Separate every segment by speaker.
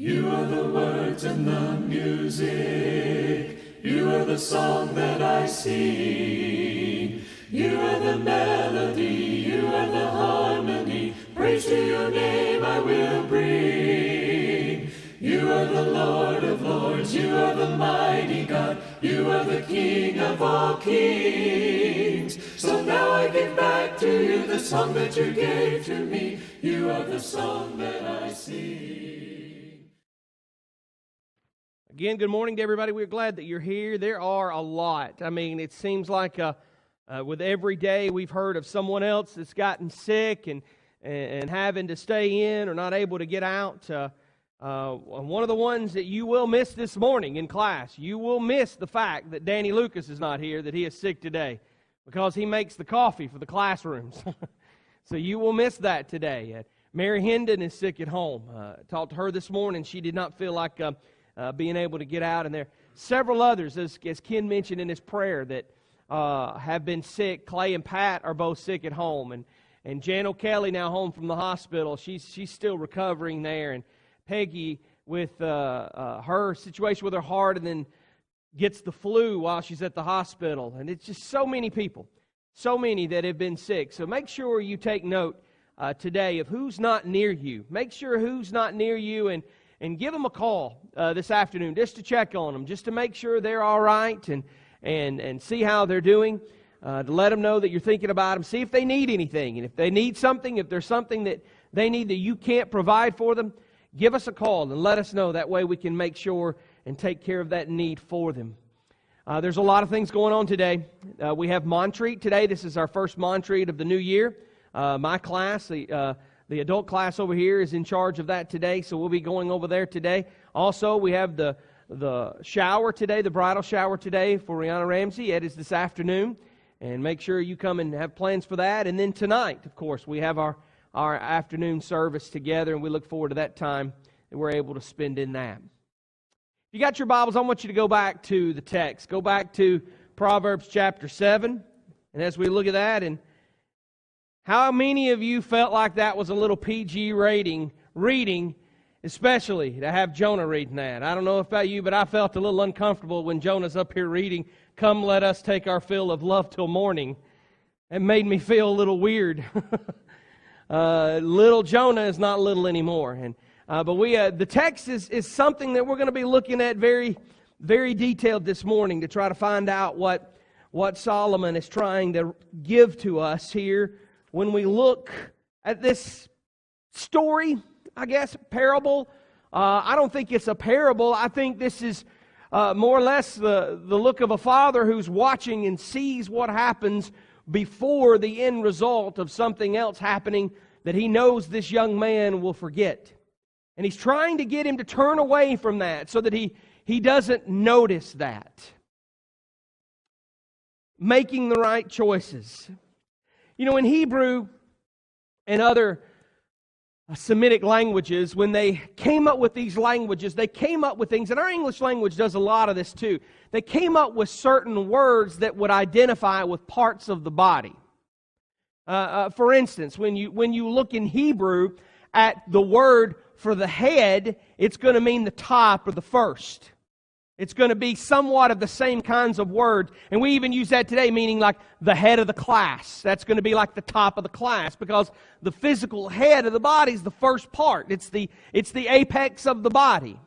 Speaker 1: You are the words and the music. You are the song that I sing. You are the melody. You are the harmony. Praise to your name I will bring. You are the Lord of lords. You are the mighty God. You are the King of all kings. So now I give back to you the song that you gave to me. You are the song that I sing.
Speaker 2: Again, good morning to everybody. We're glad that you're here. There are a lot. I mean, it seems like with every day we've heard of someone else that's gotten sick and having to stay in or not able to get out. One of the ones that you will miss this morning in class, you will miss the fact that Danny Lucas is not here, that he is sick today, because he makes the coffee for the classrooms. So you will miss that today. Mary Hendon is sick at home. Talked to her this morning. She did not feel like being able to get out. And there are several others, as Ken mentioned in his prayer, that have been sick. Clay and Pat are both sick at home. And Jan O'Kelly now home from the hospital. She's still recovering there. And Peggy with her situation with her heart, and then gets the flu while she's at the hospital. And it's just so many people, so many that have been sick. So make sure you take note today of who's not near you. Make sure who's not near you and give them a call this afternoon just to check on them, just to make sure they're all right and see how they're doing, to let them know that you're thinking about them, see if they need anything. And if they need something, if there's something that they need that you can't provide for them, give us a call and let us know. That way we can make sure and take care of that need for them. There's a lot of things going on today. We have Montreat today. This is our first Montreat of the new year. My class, the adult class over here, is in charge of that today, so we'll be going over there today. Also, we have the shower today, the bridal shower today for Rihanna Ramsey. It is this afternoon, and make sure you come and have plans for that. And then tonight, of course, we have our afternoon service together, and we look forward to that time that we're able to spend in that. If you got your Bibles, I want you to go back to the text. Go back to Proverbs chapter 7, and as we look at that, and how many of you felt like that was a little PG reading, especially to have Jonah reading that? I don't know about you, but I felt a little uncomfortable when Jonah's up here reading, "Come, let us take our fill of love till morning." It made me feel a little weird. Little Jonah is not little anymore. But the text is something that we're going to be looking at very, very detailed this morning to try to find out what Solomon is trying to give to us here when we look at this story, I guess, parable. I don't think it's a parable. I think this is more or less the look of a father who's watching and sees what happens before the end result of something else happening that he knows this young man will forget. And he's trying to get him to turn away from that so that he doesn't notice that. Making the right choices. You know, in Hebrew and other Semitic languages, when they came up with these languages, they came up with things, and our English language does a lot of this too. They came up with certain words that would identify with parts of the body. For instance, when you look in Hebrew at the word for the head, it's going to mean the top or the first. It's going to be somewhat of the same kinds of words. And we even use that today, meaning like the head of the class. That's going to be like the top of the class, because the physical head of the body is the first part. It's the apex of the body.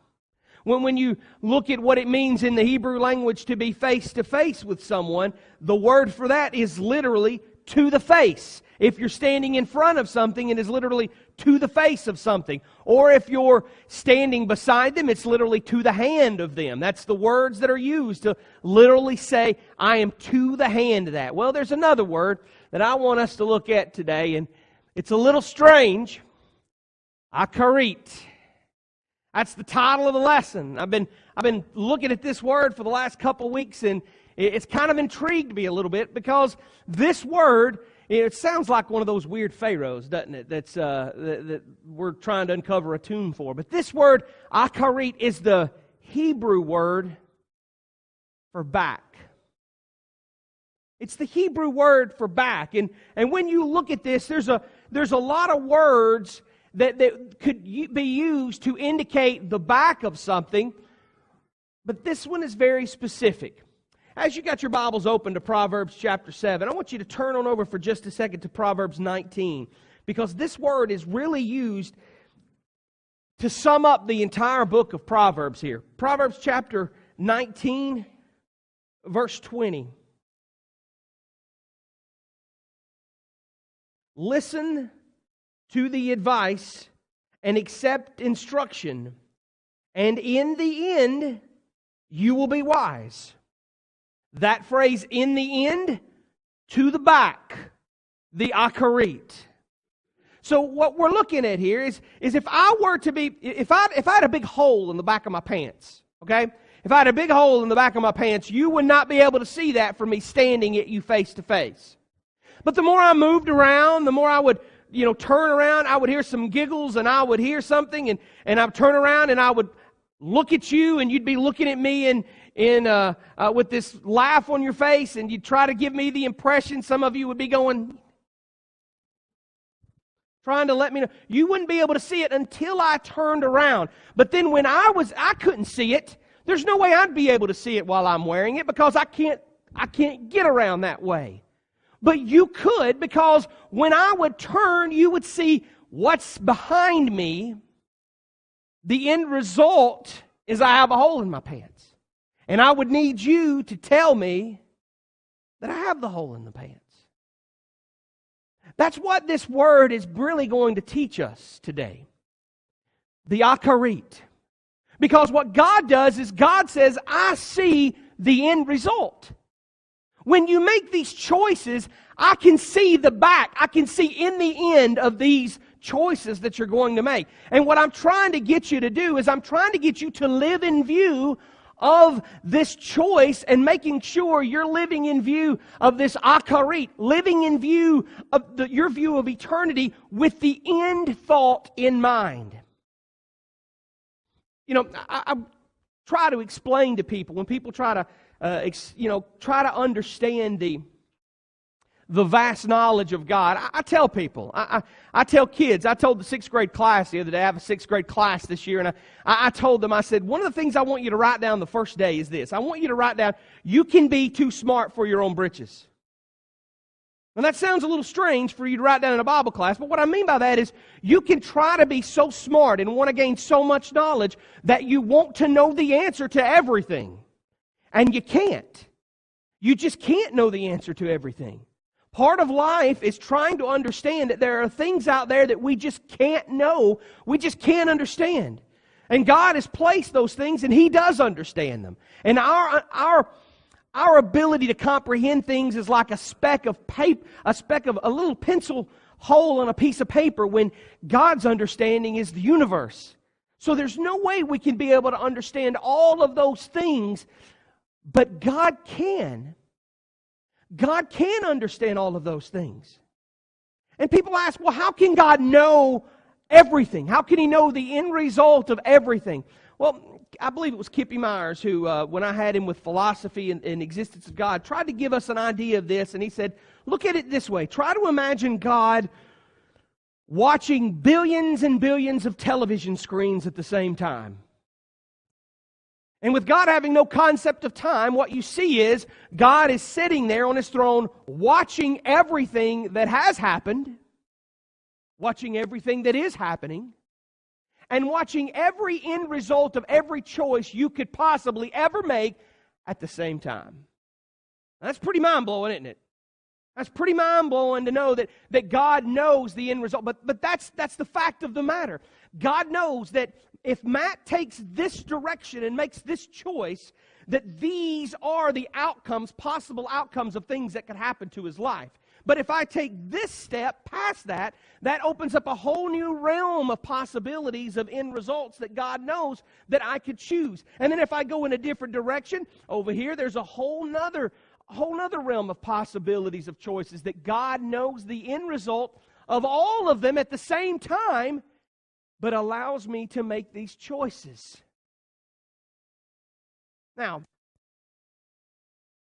Speaker 2: When you look at what it means in the Hebrew language to be face to face with someone, the word for that is literally to the face. If you're standing in front of something, it is literally to the face of something. Or if you're standing beside them, it's literally to the hand of them. That's the words that are used to literally say, I am to the hand of that. Well, there's another word that I want us to look at today, and it's a little strange. AHKAREET. That's the title of the lesson. I've been looking at this word for the last couple of weeks, and it's kind of intrigued me a little bit, because this word, it sounds like one of those weird pharaohs, doesn't it? That we're trying to uncover a tune for. But this word, AHKAREET, is the Hebrew word for back. It's the Hebrew word for back. And when you look at this, there's a lot of words that could be used to indicate the back of something, but this one is very specific. As you got your Bibles open to Proverbs chapter 7, I want you to turn on over for just a second to Proverbs 19, because this word is really used to sum up the entire book of Proverbs here. Proverbs chapter 19, verse 20. Listen to the advice and accept instruction, and in the end you will be wise. That phrase, in the end, to the back, the AHKAREET. So what we're looking at here is if I were to be, if I had a big hole in the back of my pants, okay? If I had a big hole in the back of my pants, you would not be able to see that from me standing at you face to face. But the more I moved around, the more I would, turn around, I would hear some giggles and I would hear something and I'd turn around and I would look at you and you'd be looking at me with this laugh on your face and you'd try to give me the impression. Some of you would be going, trying to let me know. You wouldn't be able to see it until I turned around. But then when I couldn't see it. There's no way I'd be able to see it while I'm wearing it because I can't get around that way. But you could, because when I would turn, you would see what's behind me. The end result is I have a hole in my pants. And I would need you to tell me that I have the hole in the pants. That's what this word is really going to teach us today. The AHKAREET. Because what God does is God says, I see the end result. When you make these choices, I can see the back. I can see in the end of these choices that you're going to make. And what I'm trying to get you to do is I'm trying to get you to live in view of this choice and making sure you're living in view of this AHKAREET, living in view of your view of eternity with the end thought in mind. I try to explain to people when people try to understand the vast knowledge of God. I tell people, I tell kids, I told the 6th grade class the other day, I have a 6th grade class this year, and I told them, I said, one of the things I want you to write down the first day is this. I want you to write down, you can be too smart for your own britches. And that sounds a little strange for you to write down in a Bible class, but what I mean by that is you can try to be so smart and want to gain so much knowledge that you want to know the answer to everything. And you can't. You just can't know the answer to everything. Part of life is trying to understand that there are things out there that we just can't know, we just can't understand. And God has placed those things and He does understand them. And our ability to comprehend things is like a speck of paper, a little pencil hole on a piece of paper, when God's understanding is the universe. So there's no way we can be able to understand all of those things, but God can. God can understand all of those things. And people ask, well, how can God know everything? How can He know the end result of everything? Well, I believe it was Kippy Myers who, when I had him with philosophy and existence of God, tried to give us an idea of this. And he said, look at it this way. Try to imagine God watching billions and billions of television screens at the same time. And with God having no concept of time, what you see is God is sitting there on His throne watching everything that has happened, watching everything that is happening, and watching every end result of every choice you could possibly ever make at the same time. Now, that's pretty mind-blowing, isn't it? That's pretty mind-blowing to know that God knows the end result. But that's the fact of the matter. God knows that if Matt takes this direction and makes this choice, that these are the outcomes, possible outcomes of things that could happen to his life. But if I take this step past that, that opens up a whole new realm of possibilities of end results that God knows that I could choose. And then if I go in a different direction, over here there's a whole nother realm of possibilities of choices that God knows the end result of all of them at the same time, but allows me to make these choices. Now,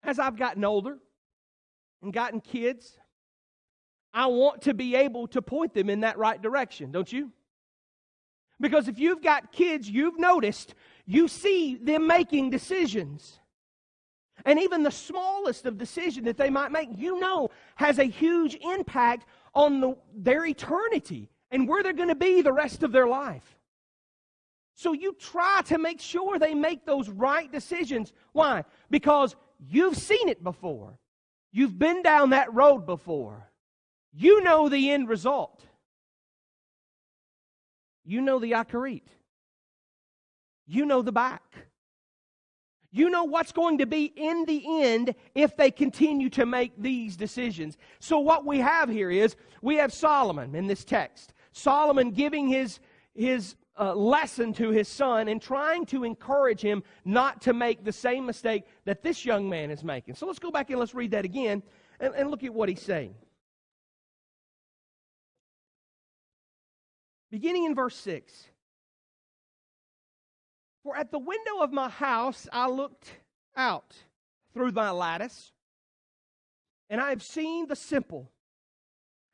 Speaker 2: as I've gotten older and gotten kids, I want to be able to point them in that right direction, don't you? Because if you've got kids, you've noticed, you see them making decisions. And even the smallest of decision that they might make, has a huge impact on their eternity and where they're going to be the rest of their life. So you try to make sure they make those right decisions. Why? Because you've seen it before. You've been down that road before. You know the end result. You know the AHKAREET. You know the back. You know what's going to be in the end if they continue to make these decisions. So what we have here is, we have Solomon in this text. Solomon giving his lesson to his son and trying to encourage him not to make the same mistake that this young man is making. So let's go back and let's read that again and look at what he's saying. Beginning in verse 6. For at the window of my house I looked out through my lattice, and I have seen the simple.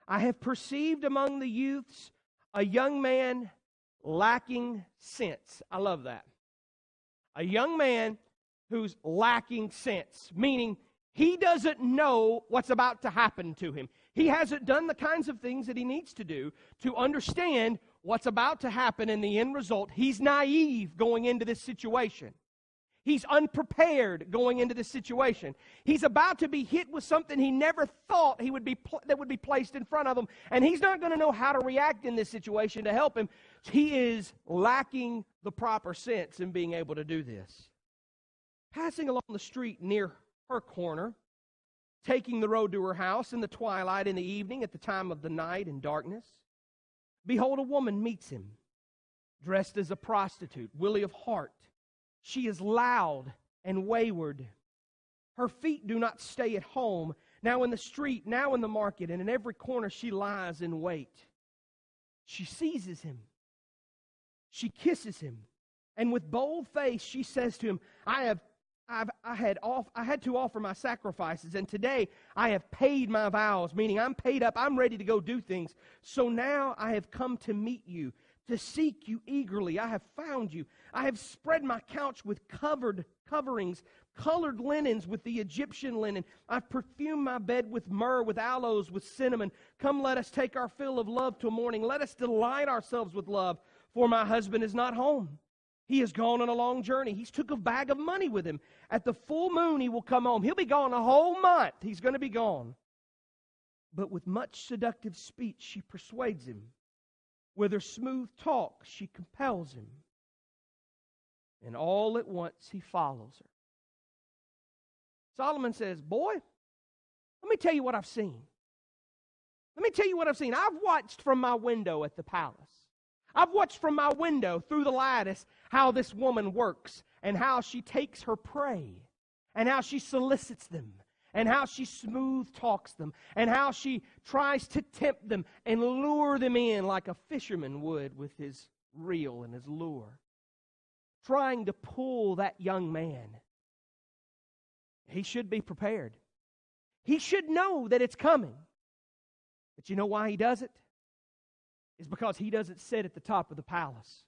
Speaker 2: I have perceived among the youths a young man lacking sense. I love that. A young man who's lacking sense, meaning he doesn't know what's about to happen to him. He hasn't done the kinds of things that he needs to do to understand what's about to happen in the end result. He's naive going into this situation. He's unprepared going into this situation. He's about to be hit with something he never thought that would be placed in front of him, and he's not going to know how to react in this situation to help him. He is lacking the proper sense in being able to do this. Passing along the street near her corner, taking the road to her house in the twilight, in the evening, at the time of the night in darkness, behold, a woman meets him, dressed as a prostitute, willy of heart. She is loud and wayward. Her feet do not stay at home. Now in the street, now in the market, and in every corner she lies in wait. She seizes him. She kisses him. And with bold face she says to him, I had to offer my sacrifices, and today I have paid my vows, meaning I'm paid up, I'm ready to go do things. So now I have come to meet you, to seek you eagerly. I have found you. I have spread my couch with coverings, colored linens with the Egyptian linen. I've perfumed my bed with myrrh, with aloes, with cinnamon. Come, let us take our fill of love till morning. Let us delight ourselves with love, for my husband is not home. He has gone on a long journey. He's took a bag of money with him. At the full moon he will come home. He'll be gone a whole month. He's going to be gone. But with much seductive speech she persuades him. With her smooth talk she compels him. And all at once he follows her. Solomon says, boy, let me tell you what I've seen. Let me tell you what I've seen. I've watched from my window at the palace. I've watched from my window through the lattice how this woman works and how she takes her prey and how she solicits them and how she smooth talks them and how she tries to tempt them and lure them in like a fisherman would with his reel and his lure, trying to pull that young man. He should be prepared. He should know that it's coming. But you know why he does it? It's because he doesn't sit at the top of the palace.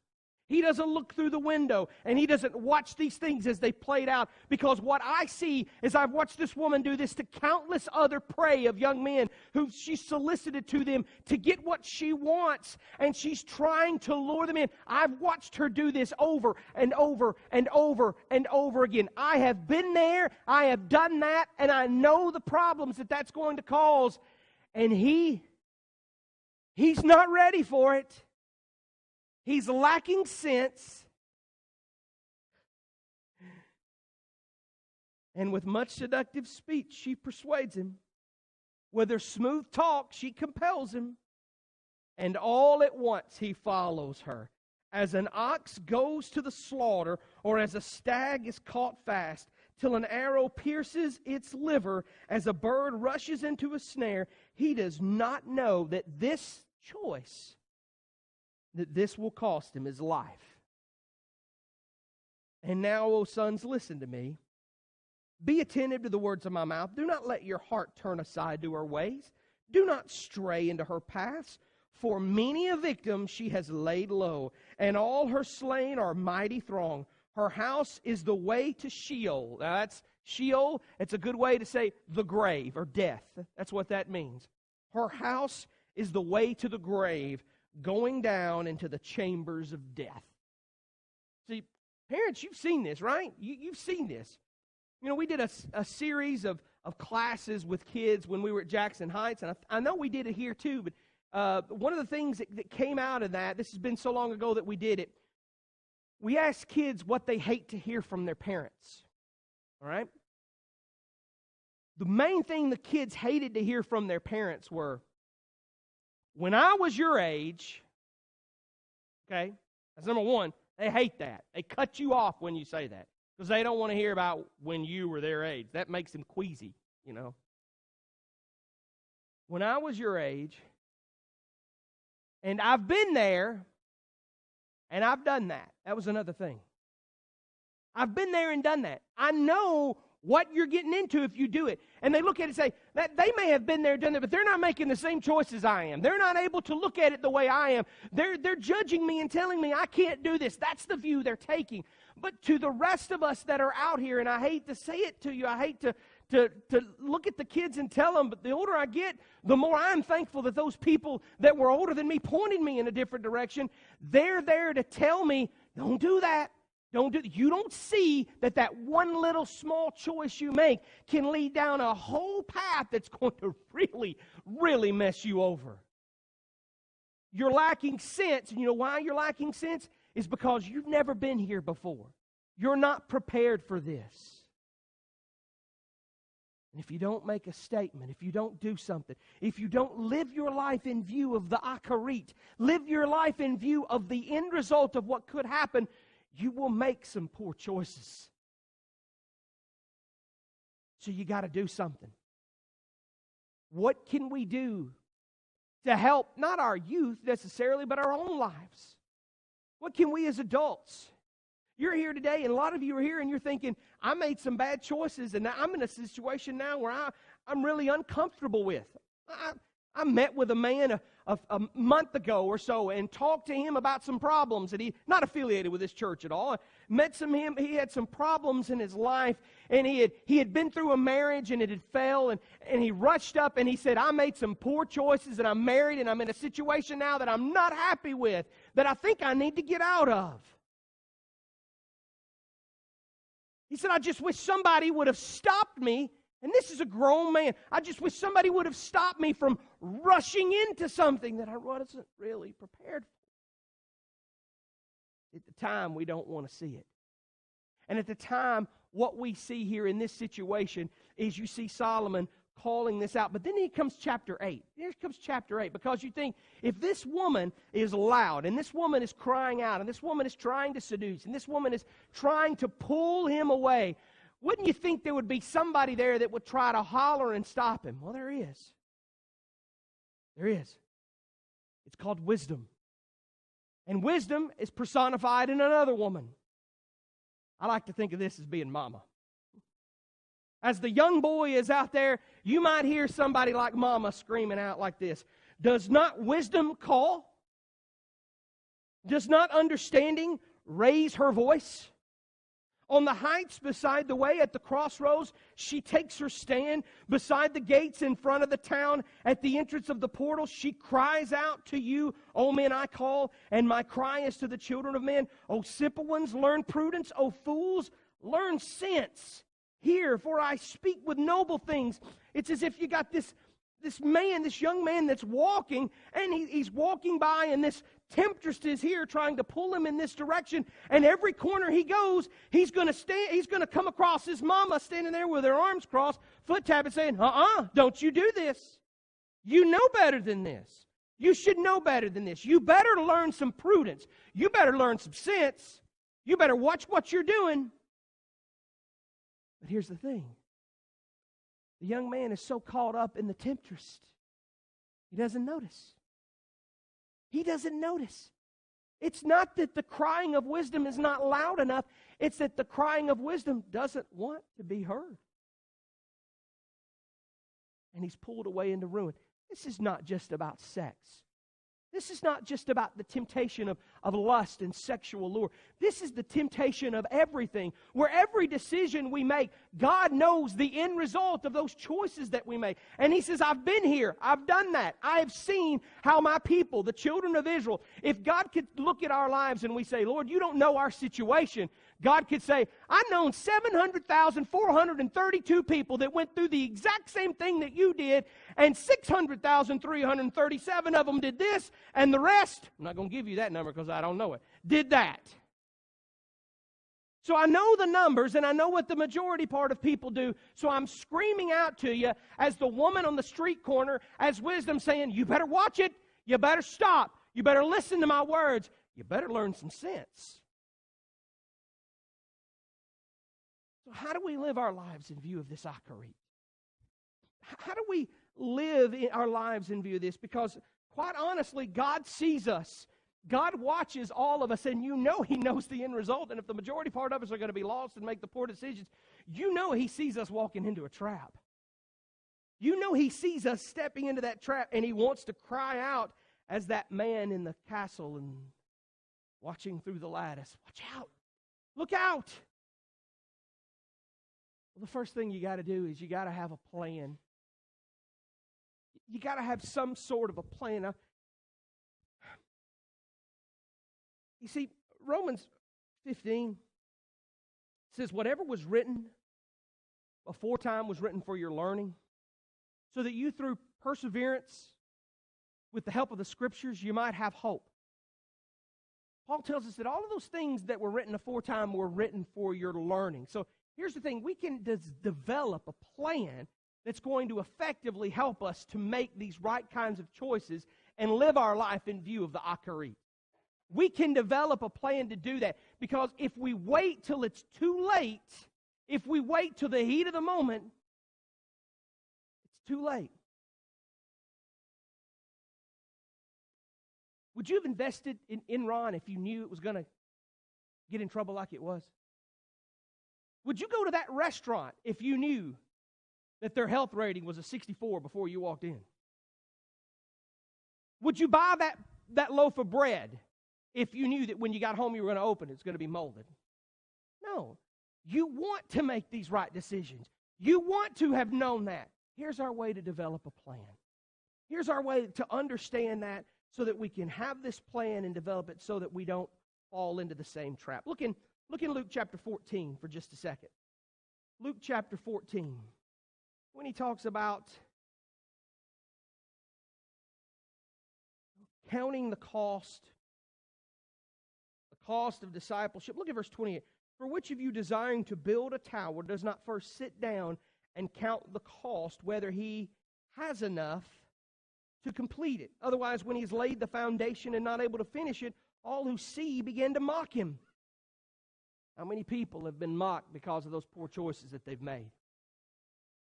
Speaker 2: He doesn't look through the window, and he doesn't watch these things as they played out. Because what I see is I've watched this woman do this to countless other prey of young men who she solicited to them to get what she wants, and she's trying to lure them in. I've watched her do this over and over and over and over again. I have been there, I have done that, and I know the problems that that's going to cause. And he's not ready for it. He's lacking sense. And with much seductive speech, she persuades him. With her smooth talk, she compels him. And all at once he follows her. As an ox goes to the slaughter, or as a stag is caught fast, till an arrow pierces its liver, as a bird rushes into a snare, he does not know that this choice, that this will cost him his life. And now, O sons, listen to me. Be attentive to the words of my mouth. Do not let your heart turn aside to her ways. Do not stray into her paths. For many a victim she has laid low, and all her slain are mighty throng. Her house is the way to Sheol. Now that's Sheol. It's a good way to say the grave or death. That's what that means. Her house is the way to the grave, going down into the chambers of death. See, parents, you've seen this, right? You've seen this. You know, we did a series of classes with kids when we were at Jackson Heights, and I know we did it here too, but one of the things that came out of that, this has been so long ago that we did it, we asked kids what they hate to hear from their parents. All right? The main thing the kids hated to hear from their parents were, when I was your age, okay, that's number one, they hate that. They cut you off when you say that because they don't want to hear about when you were their age. That makes them queasy, you know. When I was your age, and I've been there, and I've done that. That was another thing. I've been there and done that. I know what you're getting into if you do it. And they look at it and say, that they may have been there and done that, but they're not making the same choices I am. They're not able to look at it the way I am. They're judging me and telling me I can't do this. That's the view they're taking. But to the rest of us that are out here, and I hate to say it to you, I hate to look at the kids and tell them, but the older I get, the more I'm thankful that those people that were older than me pointed me in a different direction. They're there to tell me, don't do that. You don't see that one little small choice you make can lead down a whole path that's going to really, really mess you over. You're lacking sense, and you know why you're lacking sense? Is because you've never been here before. You're not prepared for this. And if you don't make a statement, if you don't do something, if you don't live your life in view of the AHKAREET, live your life in view of the end result of what could happen, you will make some poor choices. So you got to do something. What can we do to help not our youth necessarily, but our own lives? What can we as adults? You're here today, and a lot of you are here, and you're thinking, I made some bad choices, and I'm in a situation now where I'm really uncomfortable with. I met with a man a month ago or so and talked to him about some problems that he, not affiliated with this church at all, he had some problems in his life, and he had been through a marriage, and it had failed, and he rushed up, and he said, I made some poor choices, and I'm married, and I'm in a situation now that I'm not happy with, that I think I need to get out of. He said, I just wish somebody would have stopped me. And this is a grown man. I just wish somebody would have stopped me from rushing into something that I wasn't really prepared for. At the time, we don't want to see it. And at the time, what we see here in this situation is you see Solomon calling this out. But then here comes chapter 8. Here comes chapter 8. Because you think, if this woman is loud, and this woman is crying out, and this woman is trying to seduce, and this woman is trying to pull him away, wouldn't you think there would be somebody there that would try to holler and stop him? Well, there is. There is. It's called wisdom. And wisdom is personified in another woman. I like to think of this as being mama. As the young boy is out there, you might hear somebody like mama screaming out like this. Does not wisdom call? Does not understanding raise her voice? On the heights beside the way at the crossroads, she takes her stand. Beside the gates in front of the town, at the entrance of the portal, she cries out to you, O men I call, and my cry is to the children of men. O simple ones, learn prudence. O fools, learn sense. Hear, for I speak with noble things. It's as if you got this young man that's walking, and he's walking by, and this temptress is here trying to pull him in this direction, and every corner he goes, he's going to come across his mama standing there with her arms crossed, foot tapping, saying, don't you do this. You know better than this. You should know better than this. You better learn some prudence. You better learn some sense. You better watch what you're doing. But here's the thing. The young man is so caught up in the temptress, he doesn't notice. He doesn't notice. It's not that the crying of wisdom is not loud enough. It's that the crying of wisdom doesn't want to be heard. And he's pulled away into ruin. This is not just about sex. This is not just about the temptation of lust and sexual lure. This is the temptation of everything. Where every decision we make, God knows the end result of those choices that we make. And He says, I've been here. I've done that. I have seen how my people, the children of Israel, if God could look at our lives and we say, Lord, you don't know our situation, God could say, I've known 700,432 people that went through the exact same thing that you did, and 600,337 of them did this, and the rest, I'm not going to give you that number because I don't know it, did that. So I know the numbers, and I know what the majority part of people do, so I'm screaming out to you as the woman on the street corner, as wisdom, saying, you better watch it, you better stop, you better listen to my words, you better learn some sense. So how do we live our lives in view of this AHKAREET? How do we live our lives in view of this? Because, quite honestly, God sees us. God watches all of us, and you know He knows the end result. And if the majority part of us are going to be lost and make the poor decisions, you know He sees us walking into a trap. You know He sees us stepping into that trap, and He wants to cry out as that man in the castle and watching through the lattice. Watch out. Look out. Well, the first thing you got to do is you got to have a plan. You got to have some sort of a plan. Now, you see, Romans 15 says, whatever was written aforetime was written for your learning, so that you through perseverance, with the help of the Scriptures, you might have hope. Paul tells us that all of those things that were written aforetime were written for your learning. So here's the thing, we can develop a plan that's going to effectively help us to make these right kinds of choices and live our life in view of the AHKAREET. We can develop a plan to do that, because if we wait till it's too late, if we wait till the heat of the moment, it's too late. Would you have invested in Enron if you knew it was going to get in trouble like it was? Would you go to that restaurant if you knew that their health rating was a 64 before you walked in? Would you buy that loaf of bread if you knew that when you got home you were going to open it, it's going to be molded? No. You want to make these right decisions. You want to have known that. Here's our way to develop a plan. Here's our way to understand that so that we can have this plan and develop it so that we don't fall into the same trap. Look in Luke chapter 14 for just a second. Luke chapter 14. When he talks about counting the cost of discipleship. Look at verse 28. For which of you desiring to build a tower does not first sit down and count the cost, whether he has enough to complete it? Otherwise, when he's laid the foundation and not able to finish it, all who see begin to mock him. How many people have been mocked because of those poor choices that they've made?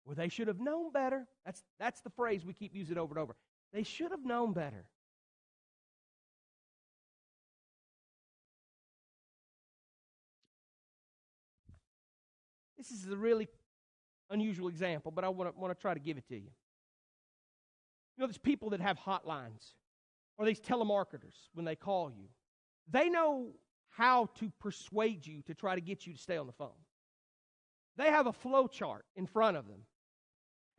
Speaker 2: Well, they should have known better. That's the phrase we keep using over and over. They should have known better. This is a really unusual example, but I want to try to give it to you. You know, there's people that have hotlines, or these telemarketers when they call you. They know how to persuade you to try to get you to stay on the phone. They have a flow chart in front of them.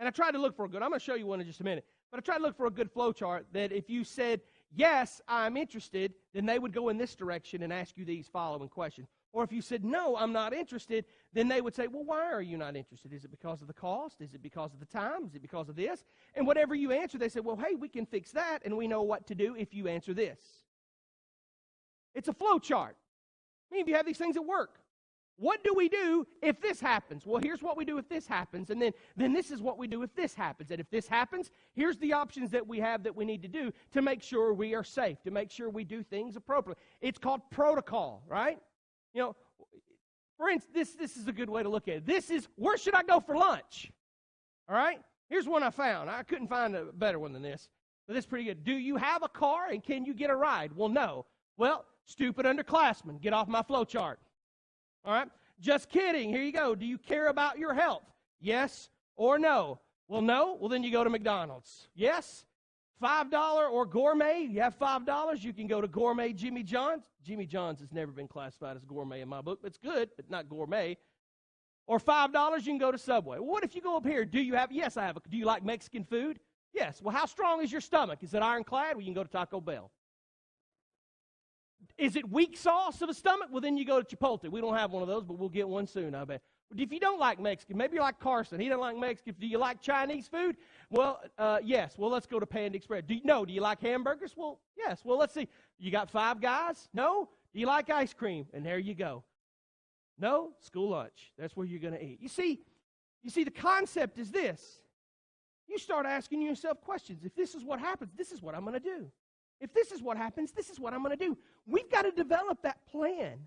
Speaker 2: And I tried to look for a good, I'm going to show you one in just a minute, but I tried to look for a good flow chart that if you said, yes, I'm interested, then they would go in this direction and ask you these following questions. Or if you said, no, I'm not interested, then they would say, well, why are you not interested? Is it because of the cost? Is it because of the time? Is it because of this? And whatever you answer, they say, well, hey, we can fix that, and we know what to do if you answer this. It's a flow chart. Many of you have these things at work. What do we do if this happens? Well, here's what we do if this happens, and then this is what we do if this happens. And if this happens, here's the options that we have that we need to do to make sure we are safe, to make sure we do things appropriately. It's called protocol, right? You know, for instance, this is a good way to look at it. This is, where should I go for lunch? All right? Here's one I found. I couldn't find a better one than this, but this is pretty good. Do you have a car and can you get a ride? Well, no. Well, stupid underclassmen, get off my flow chart. All right? Just kidding. Here you go. Do you care about your health? Yes or no? Well, no. Well, then you go to McDonald's. Yes? $5 or gourmet. You have $5, you can go to Gourmet Jimmy John's. Jimmy John's has never been classified as gourmet in my book. It's good, but not gourmet. Or $5, you can go to Subway. What if you go up here? Yes, I have. Do you like Mexican food? Yes. Well, how strong is your stomach? Is it ironclad? Well, you can go to Taco Bell. Is it weak sauce of a stomach? Well, then you go to Chipotle. We don't have one of those, but we'll get one soon, I bet. If you don't like Mexican, maybe you're like Carson. He doesn't like Mexican. Do you like Chinese food? Well, yes. Well, let's go to Panda Express. Do you like hamburgers? Well, yes. Well, let's see. You got Five Guys? No? Do you like ice cream? And there you go. No? School lunch. That's where you're going to eat. You see, the concept is this. You start asking yourself questions. If this is what happens, this is what I'm going to do. If this is what happens, this is what I'm going to do. We've got to develop that plan.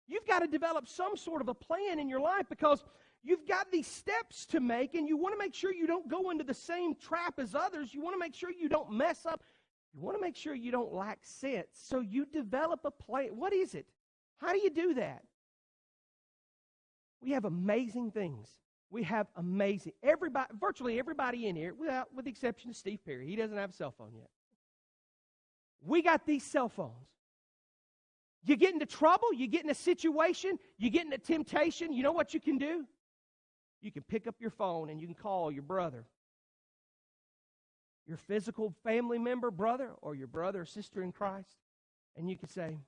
Speaker 2: You've got to develop some sort of a plan in your life because you've got these steps to make, and you want to make sure you don't go into the same trap as others. You want to make sure you don't mess up. You want to make sure you don't lack sense. So you develop a plan. What is it? How do you do that? We have amazing things. We have amazing, virtually everybody in here, with the exception of Steve Perry. He doesn't have a cell phone yet. We got these cell phones. You get into trouble, you get in a situation, you get into temptation, you know what you can do? You can pick up your phone and you can call your brother, your physical family member, brother, or your brother or sister in Christ, and you can say,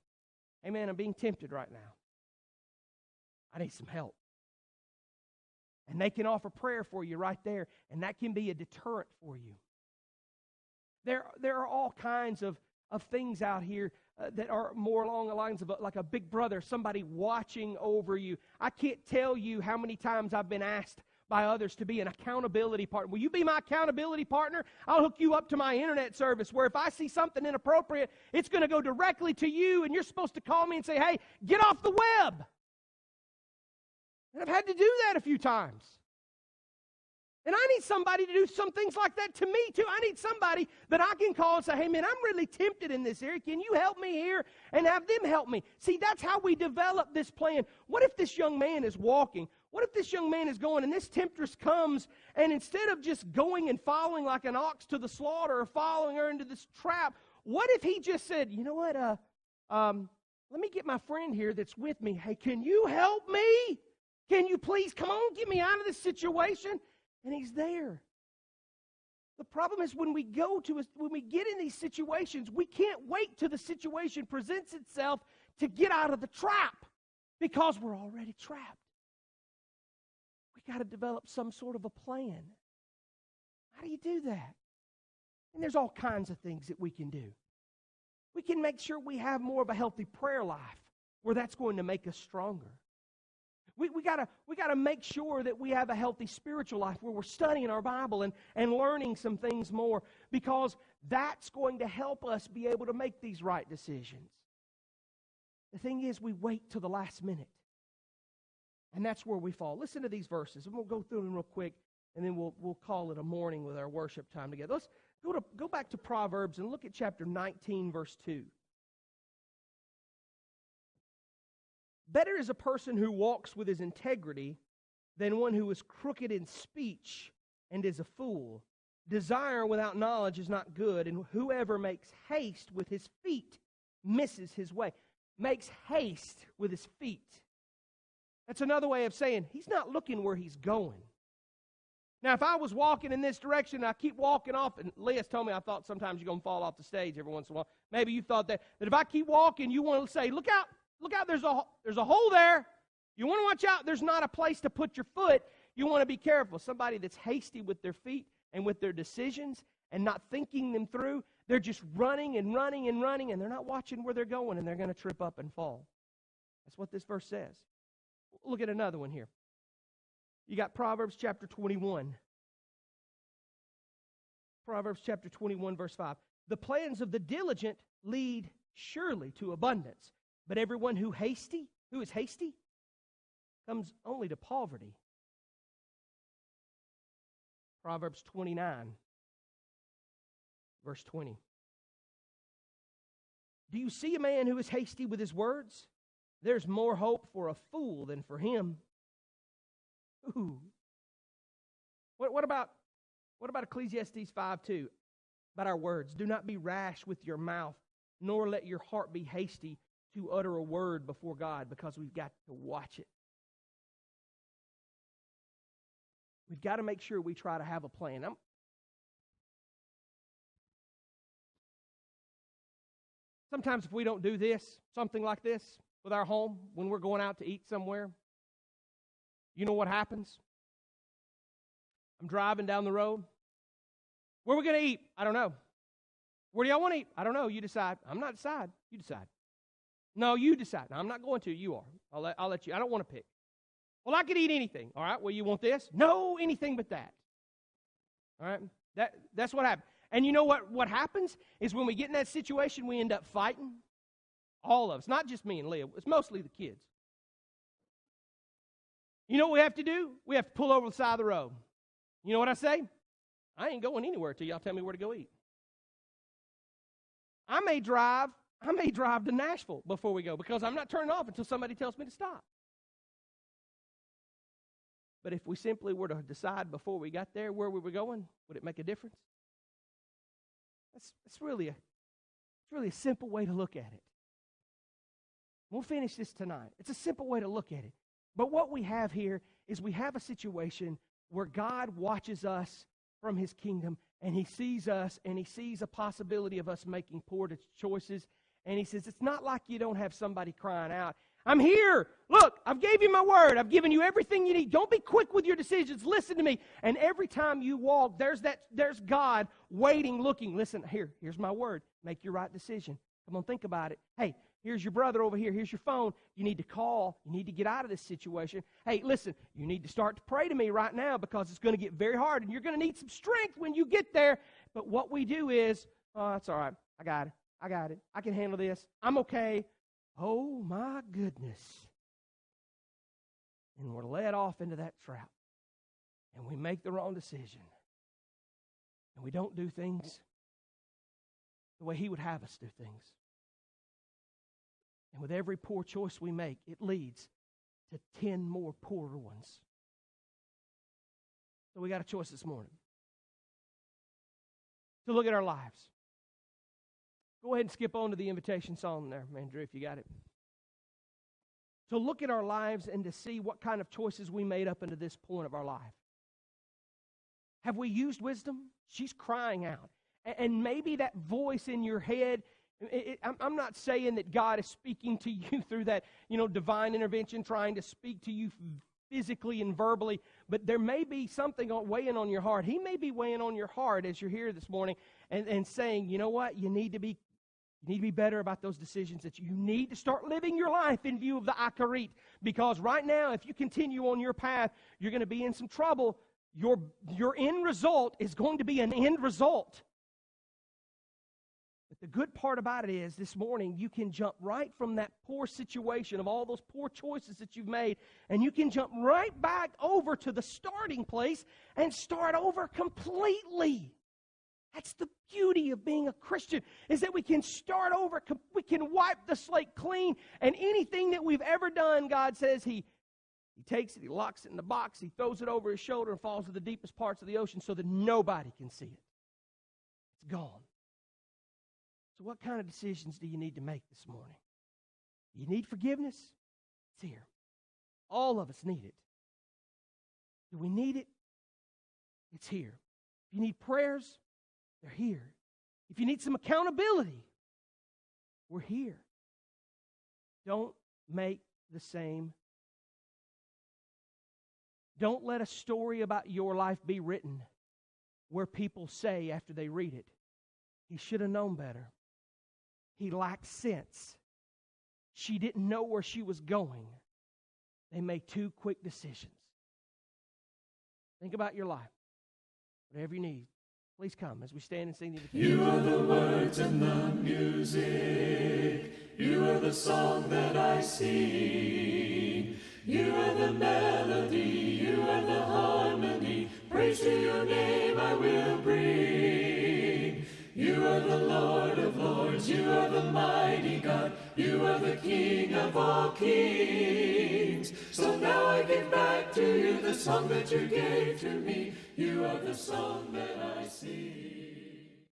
Speaker 2: hey man, I'm being tempted right now. I need some help. And they can offer prayer for you right there, and that can be a deterrent for you. There are all kinds of things out here that are more along the lines of like a big brother, somebody watching over you. I can't tell you how many times I've been asked by others to be an accountability partner. Will you be my accountability partner? I'll hook you up to my internet service where if I see something inappropriate, it's going to go directly to you, and you're supposed to call me and say, hey, get off the web. And I've had to do that a few times. And I need somebody to do some things like that to me, too. I need somebody that I can call and say, hey, man, I'm really tempted in this area. Can you help me here? And have them help me. See, that's how we develop this plan. What if this young man is walking? What if this young man is going and this temptress comes, and instead of just going and following like an ox to the slaughter or following her into this trap, what if he just said, you know what, let me get my friend here that's with me. Hey, can you help me? Can you please come on, get me out of this situation? And he's there. The problem is when we get in these situations, we can't wait till the situation presents itself to get out of the trap because we're already trapped. We got to develop some sort of a plan. How do you do that? And there's all kinds of things that we can do. We can make sure we have more of a healthy prayer life where that's going to make us stronger. We gotta make sure that we have a healthy spiritual life where we're studying our Bible and learning some things more, because that's going to help us be able to make these right decisions. The thing is, we wait till the last minute, and that's where we fall. Listen to these verses, and we'll go through them real quick, and then we'll call it a morning with our worship time together. Let's go back to Proverbs and look at chapter 19, verse 2. Better is a person who walks with his integrity than one who is crooked in speech and is a fool. Desire without knowledge is not good, and whoever makes haste with his feet misses his way. Makes haste with his feet. That's another way of saying he's not looking where he's going. Now, if I was walking in this direction and I keep walking off, and Leah's told me I thought sometimes you're going to fall off the stage every once in a while. Maybe you thought that if I keep walking, you want to say, look out, there's a hole there. You want to watch out. There's not a place to put your foot. You want to be careful. Somebody that's hasty with their feet and with their decisions and not thinking them through, they're just running and running and running, and they're not watching where they're going, and they're going to trip up and fall. That's what this verse says. Look at another one here. You got Proverbs chapter 21. Proverbs chapter 21, verse 5. The plans of the diligent lead surely to abundance, but everyone who is hasty comes only to poverty. Proverbs 29, verse 20. Do you see a man who is hasty with his words? There's more hope for a fool than for him. Ooh. What about Ecclesiastes 5:2? about our words. Do not be rash with your mouth, nor let your heart be hasty to utter a word before God, because we've got to watch it. We've got to make sure we try to have a plan. Sometimes if we don't do this, something like this, with our home, when we're going out to eat somewhere, you know what happens? I'm driving down the road. Where are we going to eat? I don't know. Where do y'all want to eat? I don't know. You decide. I'm not decide. You decide. No, you decide. No, I'm not going to. You are. I'll let you. I don't want to pick. Well, I could eat anything. All right. Well, you want this? No, anything but that. All right. That's what happens. And you know what happens is when we get in that situation, we end up fighting. All of us. Not just me and Leah. It's mostly the kids. You know what we have to do? We have to pull over the side of the road. You know what I say? I ain't going anywhere till y'all tell me where to go eat. I may drive to Nashville before we go, because I'm not turning off until somebody tells me to stop. But if we simply were to decide before we got there where we were going, would it make a difference? It's really a simple way to look at it. We'll finish this tonight. It's a simple way to look at it. But what we have here is we have a situation where God watches us from His kingdom, and He sees us, and He sees a possibility of us making poor choices. And He says, it's not like you don't have somebody crying out, I'm here. Look, I've gave you my word. I've given you everything you need. Don't be quick with your decisions. Listen to me. And every time you walk, there's God waiting, looking. Listen, here's my word. Make your right decision. Come on, think about it. Hey, here's your brother over here. Here's your phone. You need to call. You need to get out of this situation. Hey, listen, you need to start to pray to me right now, because it's going to get very hard, and you're going to need some strength when you get there. But what we do is, oh, that's all right. I got it. I can handle this. I'm okay. Oh, my goodness. And we're led off into that trap. And we make the wrong decision. And we don't do things the way He would have us do things. And with every poor choice we make, it leads to 10 more poorer ones. So we got a choice this morning to look at our lives. Go ahead and skip on to the invitation song there, Andrew, if you got it. To look at our lives and to see what kind of choices we made up into this point of our life. Have we used wisdom? She's crying out. And maybe that voice in your head, I'm not saying that God is speaking to you through that, divine intervention, trying to speak to you physically and verbally, but there may be something weighing on your heart. He may be weighing on your heart as you're here this morning and saying, you know what, you need to be better about those decisions, that you need to start living your life in view of the AHKAREET, because right now, if you continue on your path, you're going to be in some trouble. Your end result is going to be an end result. But the good part about it is, this morning, you can jump right from that poor situation of all those poor choices that you've made, and you can jump right back over to the starting place and start over completely. That's the beauty of being a Christian, is that we can start over, we can wipe the slate clean, and anything that we've ever done, God says He takes it, He locks it in the box, He throws it over His shoulder and falls to the deepest parts of the ocean so that nobody can see it. It's gone. So what kind of decisions do you need to make this morning? You need forgiveness? It's here. All of us need it. Do we need it? It's here. If you need prayers, they're here. If you need some accountability, we're here. Don't make the same. Don't let a story about your life be written where people say after they read it, he should have known better. He lacked sense. She didn't know where she was going. They made two quick decisions. Think about your life. Whatever you need, please come as we stand and sing the invitation.
Speaker 1: You are the words and the music. You are the song that I sing. You are the melody. You are the harmony. Praise to your name I will bring. You are the Lord of lords. You are the mighty God. You are the King of all kings. So now I give back to you the song that you gave to me. You are the song that I sing.